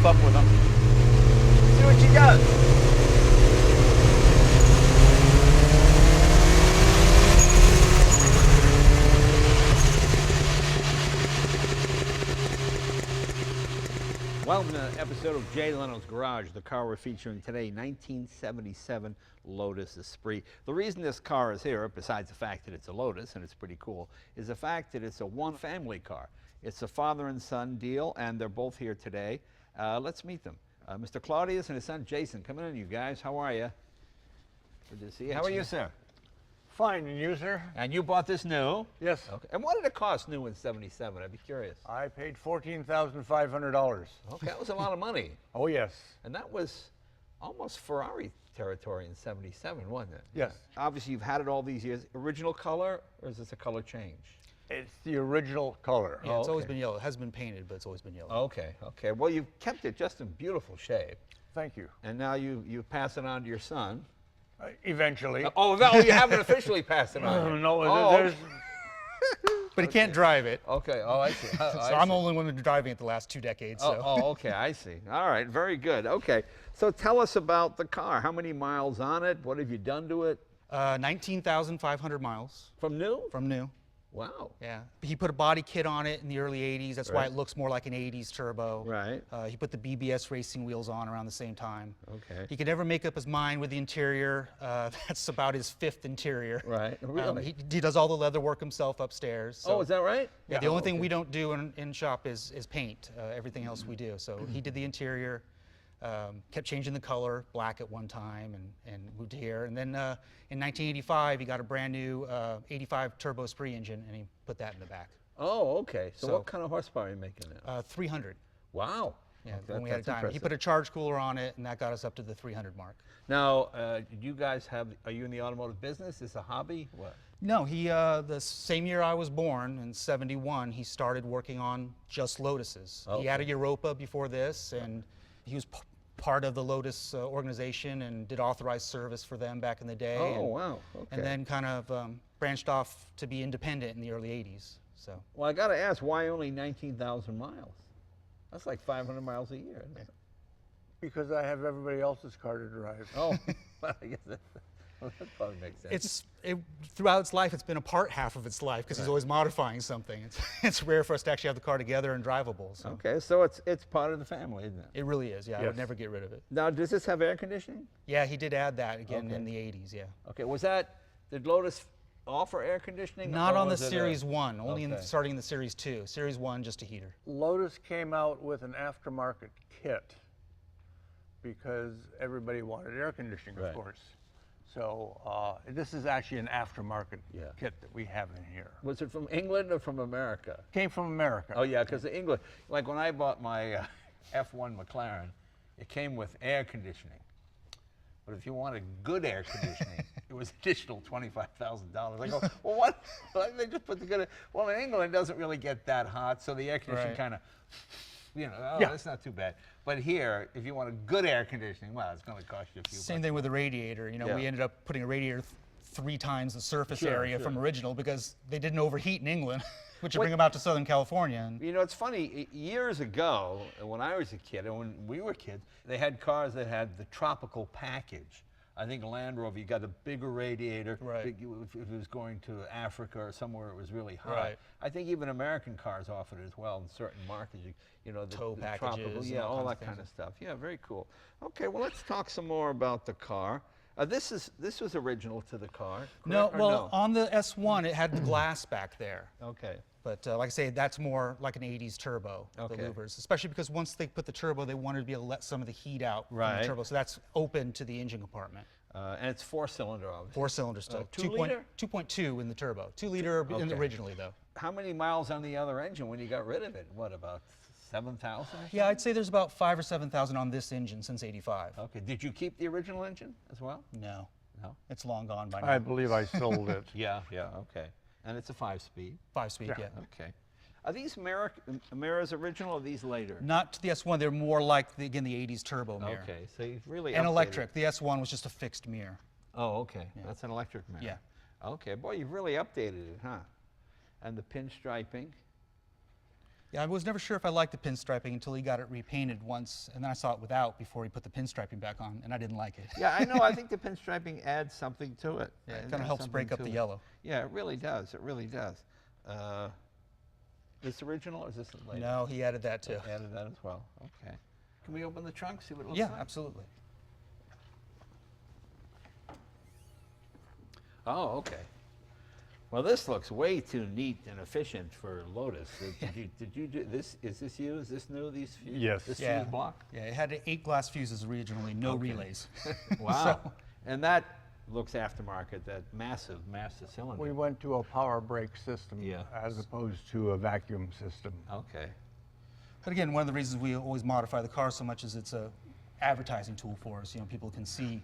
goof up with him. See what she does. Welcome to an episode of Jay Leno's Garage. The car we're featuring today, 1977 Lotus Esprit. The reason this car is here, besides the fact that it's a Lotus and it's pretty cool, is the fact that it's a one-family car. It's a father and son deal, and they're both here today. Let's meet them. Mr. Claudius and his son Jason. Come in, you guys. How are you? Good to see you. How are you, sir? Fine, and you, sir? And you bought this new? Yes. Okay. And what did it cost new in '77? I'd be curious. I paid $14,500. Okay, that was a lot of money. Oh, yes. And that was almost Ferrari territory in '77, wasn't it? Yes. Obviously, you've had it all these years. Original color, or is this a color change? It's the original color. Yeah, it's okay. always been yellow. It hasn't been painted, but it's always been yellow. Okay, okay. Well, you've kept it just in beautiful shape. Thank you. And now you pass it on to your son. Eventually. Oh, no, you haven't officially passed it on. No, Oh, there's... But he can't drive it. Okay, oh, I see. So I'm the only one driving it the last 2 decades. So. Oh, okay, I see. All right, very good. Okay, so tell us about the car. How many miles on it? What have you done to it? 19,500 miles. From new? From new. Wow. Yeah. He put a body kit on it in the early 80s. That's why it looks more like an 80s turbo. Right. He put the BBS racing wheels on around the same time. Okay. He could never make up his mind with the interior. That's about his 5th interior. Right. Really? He does all the leather work himself upstairs. So, oh, is that right? Yeah. The only thing we don't do in shop is paint. Everything else we do. So he did the interior. Kept changing the color, black at one time, and moved to here. And then in 1985, he got a brand new 85 Turbo Esprit engine, and he put that in the back. Oh, okay. So what kind of horsepower are you making now? 300. Wow. Yeah, Okay, when we had a time. impressive. He put a charge cooler on it, and that got us up to the 300 mark. Now, you guys are you in the automotive business? Is it a hobby? What? No, the same year I was born, in '71, he started working on just Lotuses. Okay. He had a Europa before this, and he was part of the Lotus organization and did authorized service for them back in the day. Oh, wow. Okay. And then kind of branched off to be independent in the early 80s. So. Well, I got to ask, why only 19,000 miles? That's like 500 miles a year, isn't it? Because I have everybody else's car to drive. Oh, well, I guess that probably makes sense. Throughout its life, it's been a part half of its life because he's always modifying something. It's rare for us to actually have the car together and drivable. So. Okay, so it's part of the family, isn't it? It really is, yeah. I Yes. would never get rid of it. Now, does this have air conditioning? Yeah, he did add that again Okay. in the 80s, yeah. Okay, did Lotus offer air conditioning? Not or on the was it Series 1, only Okay. starting in the Series 2. Series 1, just a heater. Lotus came out with an aftermarket kit because everybody wanted air conditioning, Right. of course. So this is actually an aftermarket Yeah. kit that we have in here. Was it from England or from America? Came from America. Oh, yeah, because England, like when I bought my F1 McLaren, it came with air conditioning. But if you wanted good air conditioning, it was additional $25,000. I go, well, what? Like, they just put the good. Well, in England, it doesn't really get that hot, so the air conditioning Right. kind of, oh, Yeah. it's not too bad. But here, if you want a good air conditioning, well, it's going to cost you a few Same bucks. thing with the radiator. You know, Yeah. we ended up putting a radiator 3 times the surface Sure, area sure. from original because they didn't overheat in England, which would Wait. bring them out to Southern California. And You know, it's funny, years ago, when I was a kid, and when we were kids, they had cars that had the tropical package. I think Land Rover, you got a bigger radiator. Right. If it was going to Africa or somewhere it was really hot. Right. I think even American cars offered it as well in certain markets. You know, the Tow tropical, packages yeah, and all all kinds that of kind of things. stuff. Yeah, very cool. Okay, well, let's talk some more about the car. This was original to the car. no, correct, or well, on the S1, it had the glass back there. Okay. But like I say, that's more like an 80s turbo, Okay. the louvers. Especially because once they put the turbo, they wanted to be able to let some of the heat out from Right. the turbo. So that's open to the engine compartment. And it's 4-cylinder, obviously. 4-cylinder still. 2-liter? 2.2 in the turbo. 2-liter Okay. originally, though. How many miles on the other engine when you got rid of it? What, about 7,000? Yeah, I'd say there's about 5,000 or 7,000 on this engine since '85. Okay. Did you keep the original engine as well? No, No. it's long gone by now. I believe I sold it. Yeah. Okay. And it's a 5-speed. 5-speed, yeah. Okay. Are these mirrors original or are these later? Not to the S1. They're more like, again, the 80s turbo mirror. Okay. So you've really And updated. electric. The S1 was just a fixed mirror. Oh, okay. That's an electric mirror. Yeah. Okay. Boy, you've really updated it, huh? And the pinstriping. Yeah, I was never sure if I liked the pinstriping until he got it repainted once, and then I saw it without before he put the pinstriping back on, and I didn't like it. Yeah, I know. I think the pinstriping adds something to it. Yeah, it kind of helps break up the yellow. Yeah, it really does. It really does. This original or is this later? No, he added that too. Added that as well. Okay. Can we open the trunk, see what it looks Yeah, like? absolutely. Oh, okay. Well, this looks way too neat and efficient for Lotus. Did you do this? Is this you? Is this new? These fuses? Yes. This Yeah. fuse block? Yeah, it had 8 glass fuses originally, no Okay. relays. Wow. So- And that looks aftermarket. That massive cylinder. We went to a power brake system Yeah. as opposed to a vacuum system. Okay. But again, one of the reasons we always modify the car so much is it's a advertising tool for us. You know, people can see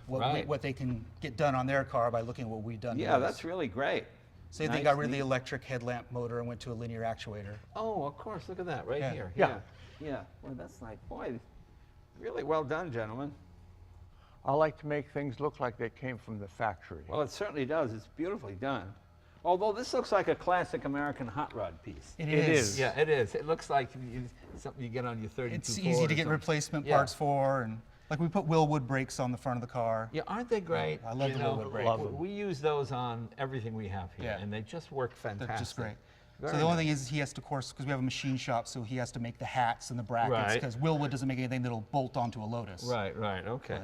Right. what they can get done on their car by looking at what we've done. to Yeah, us. that's really great. Say they nice, got rid of the neat. electric headlamp motor and went to a linear actuator. Oh, of course. Look at that right Yeah. here. Yeah. Yeah. Well, that's like, boy, really well done, gentlemen. I like to make things look like they came from the factory. Well, it certainly does. It's beautifully done. Although this looks like a classic American hot rod piece. It is. Yeah, it is. It looks like something you get on your 32 It's Ford easy or to get something. replacement Yeah. parts for, and like we put Willwood brakes on the front of the car. Yeah, aren't they great? I love You the know, Willwood brake. Love them. We use those on everything we have here, Yeah. and they just work fantastic. That's just great. Very So the only nice. thing is he has to, of course, because we have a machine shop, so he has to make the hats and the brackets, Right. because Willwood doesn't make anything that'll bolt onto a Lotus. Right, okay.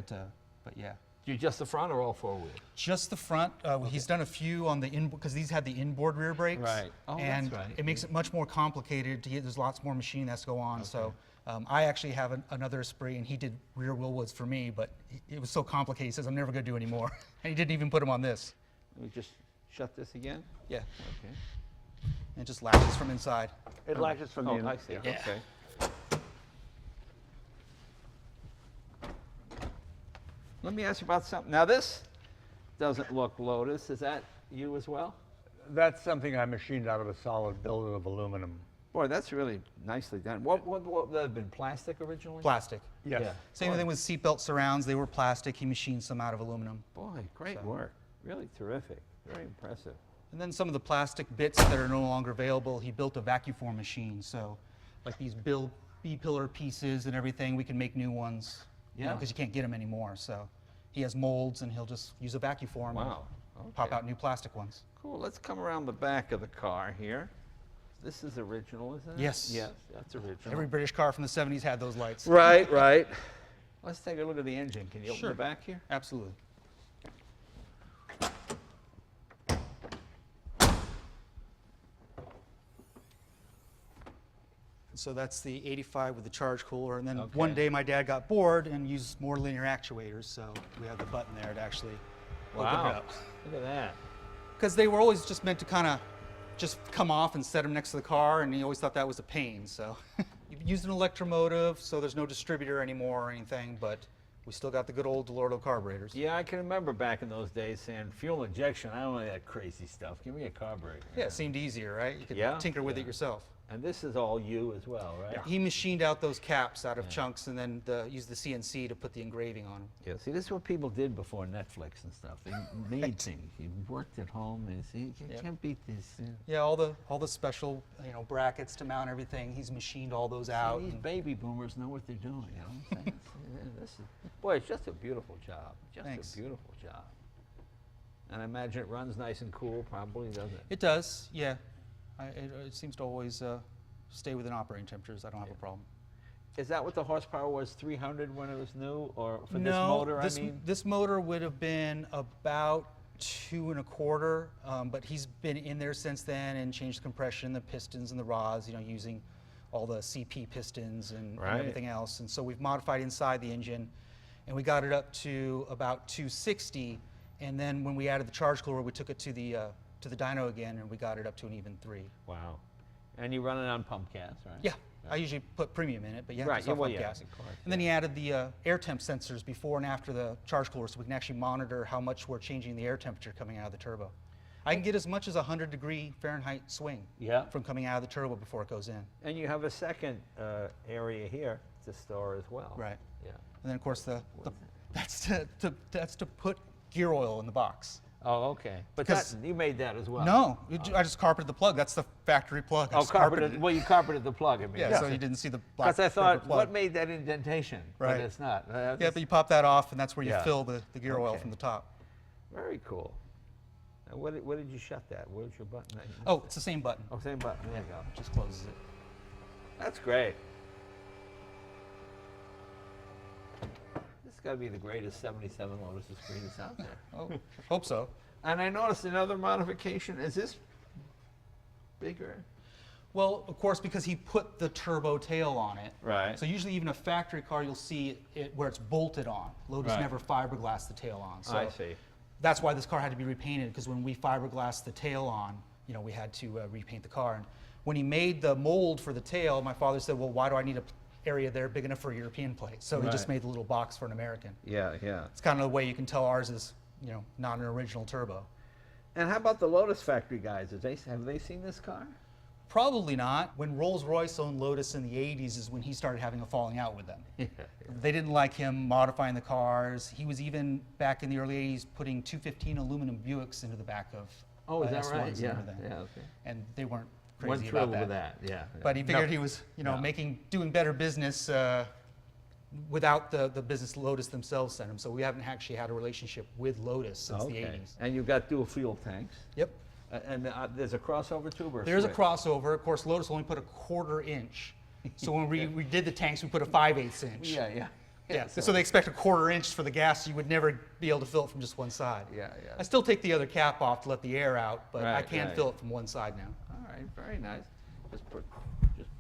But yeah. You just the front or all four-wheel? Just the front. He's done a few on the inboard, because these had the inboard rear brakes. Right. Oh, that's and right. it makes it much more complicated to get. There's lots more machining that has to go on. So I actually have another Esprit, and he did rear Willwoods for me, but it was so complicated. He says, I'm never going to do any more. And he didn't even put them on this. Let me just shut this again. Yeah. Okay. And it just latches from inside. It latches from the Oh, in- I see. Yeah. Okay. Let me ask you about something. Now this doesn't look Lotus. Is that you as well? That's something I machined out of a solid billet of aluminum. Boy, that's really nicely done. What would that have been plastic originally? Plastic. Yes. Yeah. Same thing with seatbelt surrounds. They were plastic. He machined some out of aluminum. Boy, great work. Really terrific. Very impressive. And then some of the plastic bits that are no longer available, he built a vacuum form machine. So like these B-pillar pieces and everything, we can make new ones. Yeah. Because you can't get them anymore. So he has molds, and he'll just use a vacuum form Wow. and pop Okay. out new plastic ones. Cool. Let's come around the back of the car here. This is original, isn't it? Yes. Yes, that's original. Every British car from the 70s had those lights. Right, right. Let's take a look at the engine. Can you open Sure. the back here? Absolutely. So that's the 85 with the charge cooler, and then one Okay. day my dad got bored and used more linear actuators, so we have the button there to actually open it Wow. up. Look at that. Because they were always just meant to kind of just come off and set them next to the car, and he always thought that was a pain. So you've used an electromotive, so there's no distributor anymore or anything, but we still got the good old DeLorto carburetors. Yeah, I can remember back in those days saying fuel injection, I don't want that crazy stuff. Give me a carburetor. Yeah, it seemed easier, right? You could Yeah, tinker with yeah. it yourself. And this is all you as well, right? He machined out those caps out of chunks and then used the CNC to put the engraving on them. Yeah, see, this is what people did before Netflix and stuff. They made things. You worked at home, and see, you Yeah. can't beat this. Yeah, all the special brackets to mount everything. He's machined all those out. These and- baby boomers know what they're doing, you know what I'm saying? This is, boy, it's just a beautiful job. Just Thanks. a beautiful job. And I imagine it runs nice and cool, probably, doesn't it? It does, yeah. It seems to always stay within operating temperatures. I don't have a problem. Is that what the horsepower was, 300 when it was new, or for No, this motor, this, I mean? this motor would have been about 2 1/4, but he's been in there since then and changed the compression, the pistons and the rods, using all the CP pistons and Right. everything else. And so we've modified inside the engine, and we got it up to about 260. And then when we added the charge cooler, we took it to the dyno again, and we got it up to an even 3. Wow. And you run it on pump gas, right? Yeah, I usually put premium in it, but yeah, Right, just yeah, off well, pump yeah, gas. of course, And then he added the air temp sensors before and after the charge cooler, so we can actually monitor how much we're changing the air temperature coming out of the turbo. I can get as much as 100-degree Fahrenheit swing Yeah. from coming out of the turbo before it goes in. And you have a second area here to store as well. Right. Yeah. And then of course that's to put gear oil in the box. Oh, okay. But you made that as well. No, I just carpeted the plug. That's the factory plug. I Oh, just carpeted carpeted. Well, you carpeted the plug. I mean. Yeah, so you didn't see the black. Because I thought, plug. what made that indentation? Right. But it's not. Yeah, but you pop that off, and that's where you Yeah. fill the gear oil Okay. from the top. Very cool. Now, what did you shut that? Where's your button? Oh, it's the same button. Oh, same button. There you go. Just closes it. That's great. This has got to be the greatest 77 Lotus Esprit that's out there. Oh, hope so. And I noticed another modification. Is this bigger? Well, of course, because he put the turbo tail on it. Right. So usually even a factory car, you'll see it where it's bolted on. Lotus Right. never fiberglassed the tail on. So I see. that's why this car had to be repainted, because when we fiberglassed the tail on, you know, we had to repaint the car. And when he made the mold for the tail, my father said, well, why do I need an area there big enough for a European plate? So he just Right. made the little box for an American. Yeah, yeah. It's kind of the way you can tell ours is, you know, not an original turbo. And how about the Lotus factory guys? Have they seen this car? Probably not. When Rolls-Royce owned Lotus in the 80s is when he started having a falling out with them. Yeah. They didn't like him modifying the cars. He was even, back in the early 80s, putting 215 aluminum Buicks into the back of Oh, is that S1s right? and Yeah. everything. Yeah. Okay. And they weren't Wasn't crazy thrilled about with that. that. Yeah. But he figured No. he was, you know, No. doing better business without the business Lotus themselves sent him. So we haven't actually had a relationship with Lotus since the 80s. And you've got dual fuel tanks. Yep. And there's a crossover tube or There's a switch? crossover. Of course, Lotus only put a 1/4 inch. So when we did the tanks, we put a 5/8 inch. Yeah, yeah. Yeah, so they expect a 1/4 inch for the gas, so you would never be able to fill it from just one side. Yeah, yeah. I still take the other cap off to let the air out, but I Right, can right. fill it from one side now. All right, very nice. Just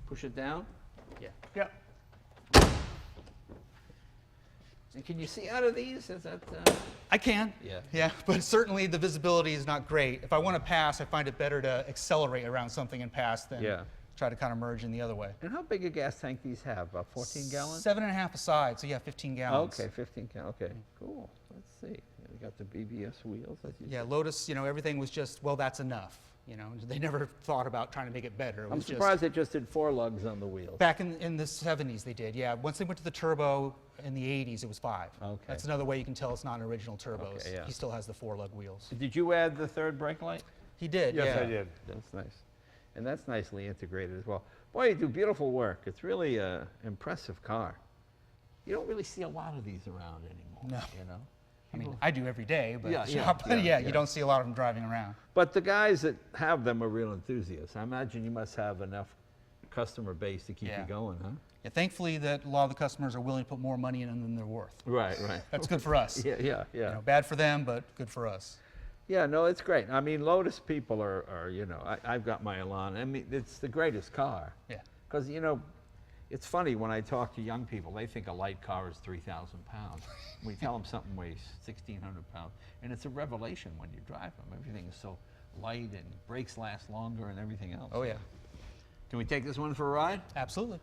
push it down. Yeah. Yep. And can you see out of these? Is that? I can. Yeah. Yeah, but certainly the visibility is not great. If I want to pass, I find it better to accelerate around something and pass than Yeah. try to kind of merge in the other way. And how big a gas tank these have? About 14 gallons? 7.5 a side, so yeah, 15 gallons. Okay, 15 gallons. Okay, cool. Let's see. We got the BBS wheels. As you Yeah, said. Lotus, you know, everything was just, well, that's enough. You know, they never thought about trying to make it better. It I'm was surprised they just did 4 lugs on the wheels. Back in the 70s, they did, yeah. Once they went to the turbo in the 80s, it was 5. Okay. That's another way you can tell it's not an original turbos. Okay, yeah. He still has the 4-lug wheels. Did you add the third brake light? He did, Yes, yeah. I did. That's nice. And that's nicely integrated as well. Boy, you do beautiful work. It's really an impressive car. You don't really see a lot of these around anymore, No. you know? I mean, I do every day, but Yeah, yeah, shop, yeah, yeah, yeah. you don't see a lot of them driving around. But the guys that have them are real enthusiasts. I imagine you must have enough customer base to keep Yeah. you going, huh? Yeah, thankfully, that a lot of the customers are willing to put more money in them than they're worth. Right, right. That's good for us. Yeah, yeah, You yeah. know, bad for them, but good for us. Yeah, no, it's great. I mean, Lotus people are you know, I've got my Elan. I mean, it's the greatest car. Yeah. Because, you know, it's funny when I talk to young people, they think a light car is 3,000 pounds. We tell them something weighs 1,600 pounds. And it's a revelation when you drive them. Everything is so light and brakes last longer and everything else. Oh, yeah. Can we take this one for a ride? Absolutely.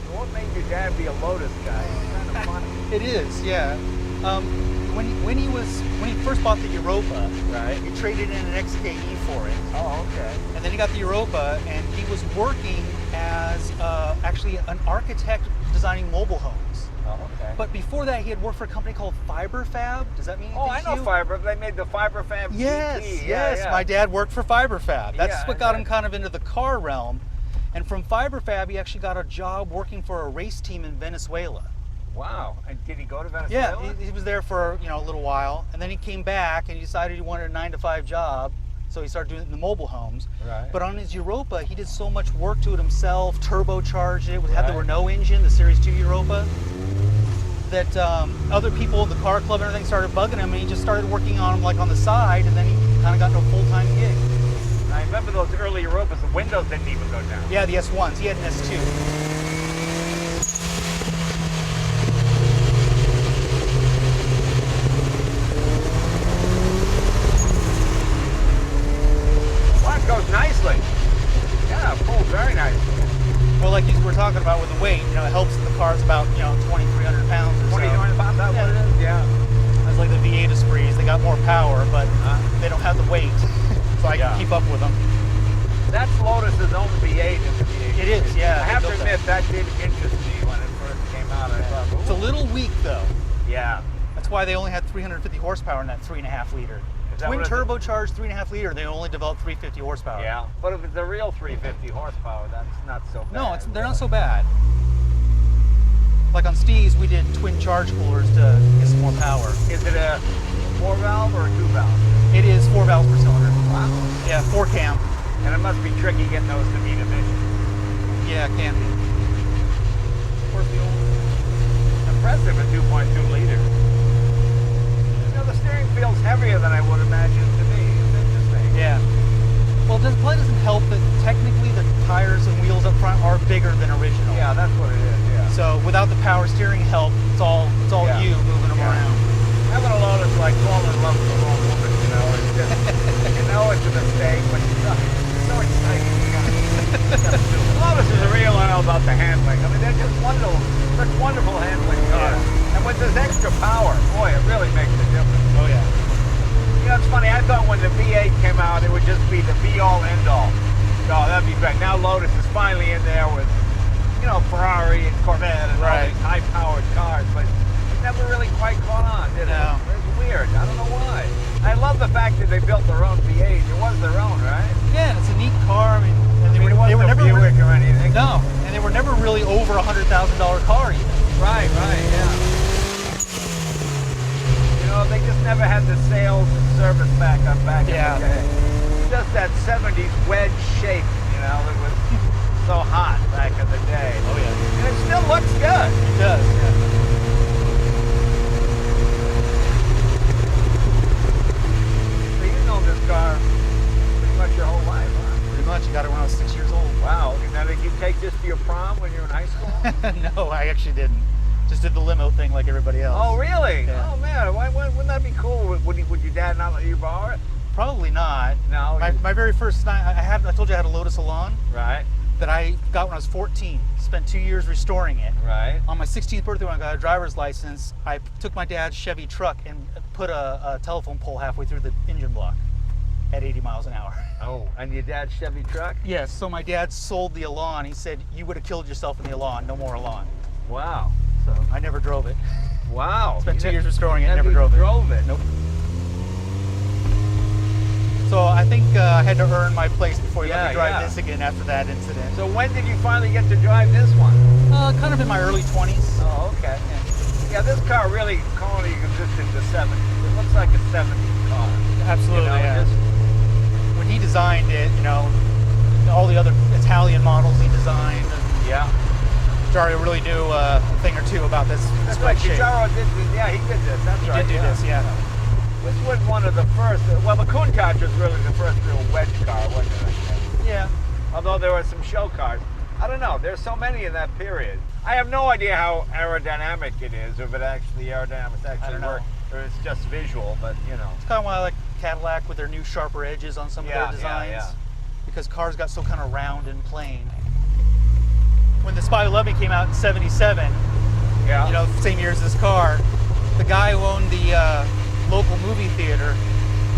So what made your dad be a Lotus guy? It's kind of funny. It is, yeah. When he first bought the Europa, Right. he traded in an XKE for it. Oh, okay. And then he got the Europa, and he was working as actually an architect designing mobile homes. Oh, okay. But before that, he had worked for a company called FiberFab. Does that mean anything Oh, I to know you? Fiber. They made the FiberFab Yes, GT. yes. Yeah. My dad worked for FiberFab. That's Yeah, what got him okay. kind of into the car realm. And from FiberFab, he actually got a job working for a race team in Venezuela. Wow. And did he go to Yeah, Venezuela? he was there for a little while, and then he came back and he decided he wanted a 9-to-5 job, so he started doing the mobile homes. Right. But on his Europa, he did so much work to it himself, turbocharged it, had the Right. Renault engine, the Series 2 Europa, that other people in the car club and everything started bugging him, and he just started working on them like on the side, and then he kind of got into a full-time gig. I remember those early Europas. The windows didn't even go down. Yeah, the S1s. He had an S2. very nice. Well, like you were talking about with the weight, you know, it helps that the car's about, you know, 2,300 pounds or so. 2,200 pounds, that's what it is? Yeah. That's like the V8 Esprits. They got more power, but they don't have the weight, so I can keep up with them. That's Lotus's own V8 in the V8. It is, yeah. I have to admit, that did interest me when it first came out. I thought, It's a little weak, though. yeah. That's why they only had 350 horsepower in that 3.5 liter. Twin turbocharged 3.5 liter, they only developed 350 horsepower. Yeah, but if it's a real 350 horsepower, that's not so bad. No, they're not so bad. Like on Steve's, we did twin charge coolers to get some more power. Is it a 4-valve or a 2-valve? It is 4 valves per cylinder. Wow. Yeah, 4 cam. And it must be tricky getting those to meet emissions. Yeah, it can be. Of course, the old impressive at 2.2 liters. You know, the steering feels heavier than I would imagine to be. It's interesting. Yeah. Well, it probably doesn't help that technically the tires and wheels up front are bigger than original. Yeah, that's what it is, yeah. So without the power steering help, it's all you moving them around. Having a Lotus like falling in love with the wrong woman, you know, it's just, you know it's a mistake, but it's so exciting. Lotus is a real one about the handling. I mean, they're just wonderful, such wonderful handling cars. And with this extra power, boy, it really makes a difference. Oh yeah. You know, it's funny, I thought when the V8 came out, it would just be the be-all, end-all. Oh, that'd be great. Now Lotus is finally in there with, you know, Ferrari and Corvette and all these high-powered cars, but it never really quite caught on, did it? No. It's weird. I don't know why. I love the fact that they built their own V8. It was their own, right? Yeah, it's a neat car. I mean, and they it were never Buick or anything. No, and they were never really over $100,000 car either. Right, yeah. You know, they just never had the sales and service back in the day. Just that 70s wedge shape, you know, that was so hot back in the day. Oh yeah. And it still looks good. It does, yeah. So you've known this car pretty much your whole life, huh? Pretty much. I got it when I was 6 years old. Wow. Now, did you take this to your prom when you were in high school? No, I actually didn't. Just did the limo thing like everybody else. Oh, really? Yeah. Oh, man. Wouldn't that be cool? Would your dad not let you borrow it? Probably not. No. My very first night, I told you I had a Lotus Elan. Right. That I got when I was 14. Spent 2 years restoring it. Right. On my 16th birthday when I got a driver's license, I took my dad's Chevy truck and put a telephone pole halfway through the engine block at 80 miles an hour. Oh, and your dad's Chevy truck? Yes, so my dad sold the Elan. He said, you would have killed yourself in the Elan, no more Elan. Wow. So I never drove it. Wow. Spent 2 years restoring it, never drove it. Nope. So I think I had to earn my place before he let me drive this again after that incident. So when did you finally get to drive this one? Kind of in my early 20s. Oh, okay. Yeah, this car really only existed in the 70s. It looks like a 70s car. Absolutely, you know, yeah. When he designed it, you know, all the other Italian models he designed. Yeah. Dario really knew a thing or two about this. That's right. Dario did this. Yeah, he did this. That's right. He did do this, yeah. This was one of the first. Well, the Countach was really the first real wedge car, wasn't it? Yeah. Although there were some show cars. I don't know. There's so many in that period. I have no idea how aerodynamic it is, or if it actually aerodynamics actually work, or it's just visual. But you know, it's kind of why I like Cadillac with their new sharper edges on some of their designs, because cars got so kind of round and plain. When the Spyder and Camaro came out in '77, you know, same year as this car, the guy who owned the local movie theater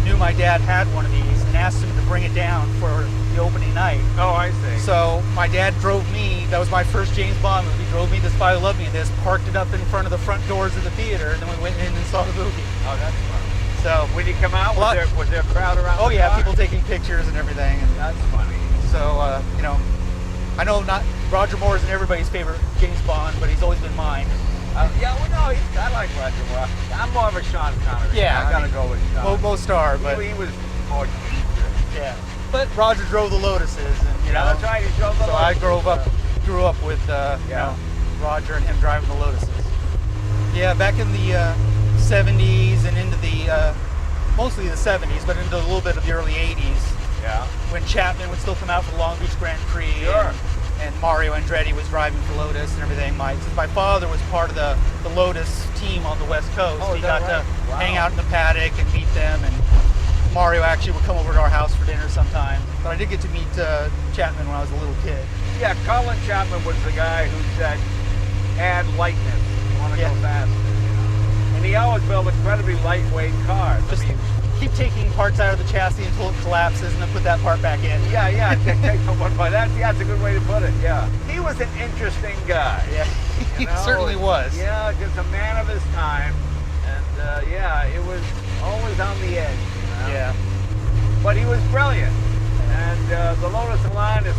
knew my dad had one of these and asked him to bring it down for the opening night. Oh, I see. So my dad drove me, that was my first James Bond movie, drove me to Spyder and Camaro this, parked it up in front of the front doors of the theater, and then we went in and saw the movie. Oh, that's fun. So when you come out, was there a crowd around? Oh yeah, people taking pictures and everything. And that's funny. So, you know, I know not Roger Moore isn't everybody's favorite James Bond, but he's always been mine. Yeah, well, no, I like Roger Moore. I'm more of a Sean Connery. Yeah, I gotta go with Sean. Most are, but he was more. Yeah, but Roger drove the Lotuses, and you know, that's right. He drove the Lotus. I grew up with you know, Roger and him driving the Lotuses. Yeah, back in the 70s and into the mostly the 70s, but into a little bit of the early 80s. Yeah. When Chapman would still come out for the Long Beach Grand Prix. Sure. And Mario Andretti was driving for Lotus and everything. Since my father was part of the Lotus team on the West Coast, he got to hang out in the paddock and meet them. And Mario actually would come over to our house for dinner sometimes. But I did get to meet Chapman when I was a little kid. Yeah, Colin Chapman was the guy who said, add lightness. You want to go faster, you know. And he always built incredibly lightweight cars. Just keep taking parts out of the chassis until it collapses and then put that part back in. Yeah, take the one by that. Yeah, that's a good way to put it, yeah. He was an interesting guy. Yeah, he you know? certainly was. Yeah, just a man of his time. And yeah, it was always on the edge, you know? Yeah. But he was brilliant. And the Lotus line is,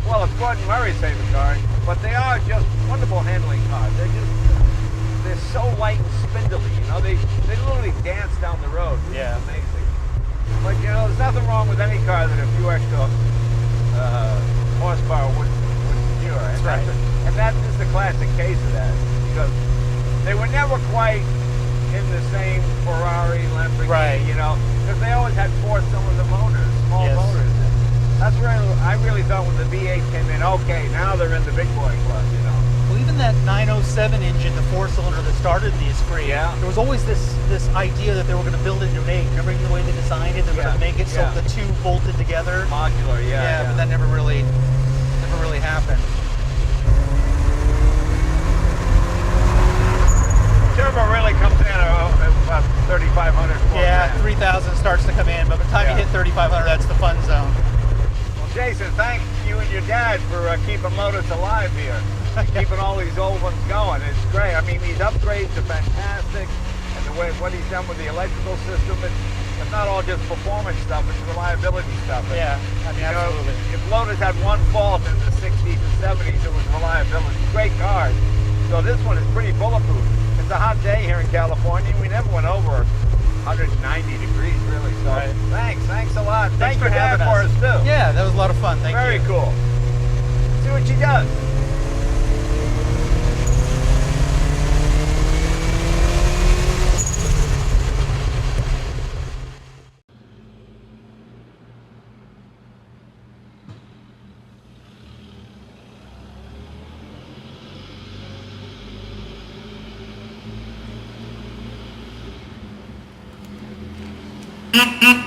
well, it's Gordon Murray's favorite car, but they are just wonderful handling cars. They're so light and spindly, you know. They literally dance down the road, which is amazing. But you know, there's nothing wrong with any car that a few extra horsepower would secure. And that's right. And that is the classic case of that, because they were never quite in the same Ferrari, Lamborghini, you know, because they always had four-cylinder motors, small motors. That's where I really thought when the V8 came in, okay, now they're in the big boy club, you know. Well, even that 907 engine, the four-cylinder that started the Esprit, there was always this idea that they were going to build it into an 8. Remember the way they designed it? They were going to make it so the two bolted together. Modular, yeah. But that never really happened. Turbo really comes in at about 3,500. Yeah, 3,000 starts to come in, but by the time you hit 3,500, that's the fun zone. Well, Jason, thank you and your dad for keeping Lotus alive here. Keeping all these old ones going. It's great. I mean, these upgrades are fantastic. And the way what he's done with the electrical system, it's not all just performance stuff, it's reliability stuff. Yeah, I mean, absolutely. If Lotus had one fault in the 60s and 70s, it was reliability. Great cars. So this one is pretty bulletproof. It's a hot day here in California. We never went over 190 degrees, really. So thanks a lot. Thanks for having us. For us, too. Yeah, that was a lot of fun. Thank you. Very cool. See what she does. Mm-hmm.